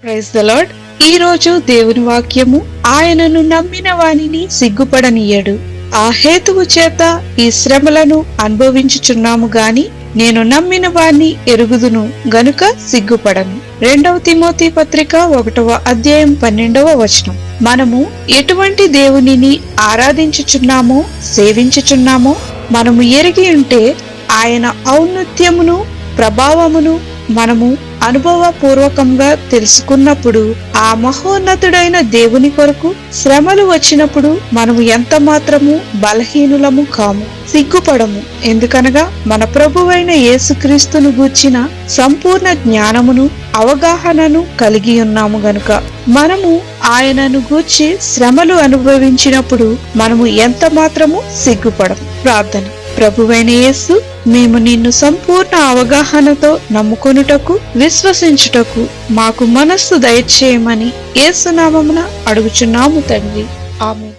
Praise the lord. ఈ రోజు దేవుని వాక్యము, ఆయనను నమ్మిన వానిని సిగ్గుపడనీయడు. ఆ హేతువు చేత ఈ శ్రమలను అనుభవించుచున్నాము గాని నేను నమ్మిన వాణ్ణి ఎరుగుదును గనుక సిగ్గుపడను. 2 తిమోతి పత్రిక 1వ అధ్యాయం 12వ వచనం. మనము ఎటువంటి దేవునిని ఆరాధించుచున్నామో సేవించుచున్నామో మనము ఎరిగి ఉంటే ఆయన ఔన్నత్యమును ప్రభావమును మనము అనుభవపూర్వకంగా తెలుసుకున్నప్పుడు ఆ మహోన్నతుడైన దేవుని కొరకు శ్రమలు వచ్చినప్పుడు మనము ఎంత మాత్రము బలహీనులము కాము, సిగ్గుపడము. ఎందుకనగా మన ప్రభువైన యేసుక్రీస్తును గూర్చిన సంపూర్ణ జ్ఞానమును అవగాహనను కలిగి ఉన్నాము గనుక మనము ఆయనను గూర్చి శ్రమలు అనుభవించినప్పుడు మనము ఎంత మాత్రము సిగ్గుపడము. ప్రార్థన. ప్రభువైన యేసు, మేము నిన్ను సంపూర్ణ అవగాహనతో నమ్ముకొనుటకు విశ్వసించుటకు మాకు మనస్సు దయచేయమని యేసు నామమున అడుగుచున్నాము తండ్రి. ఆమేన్.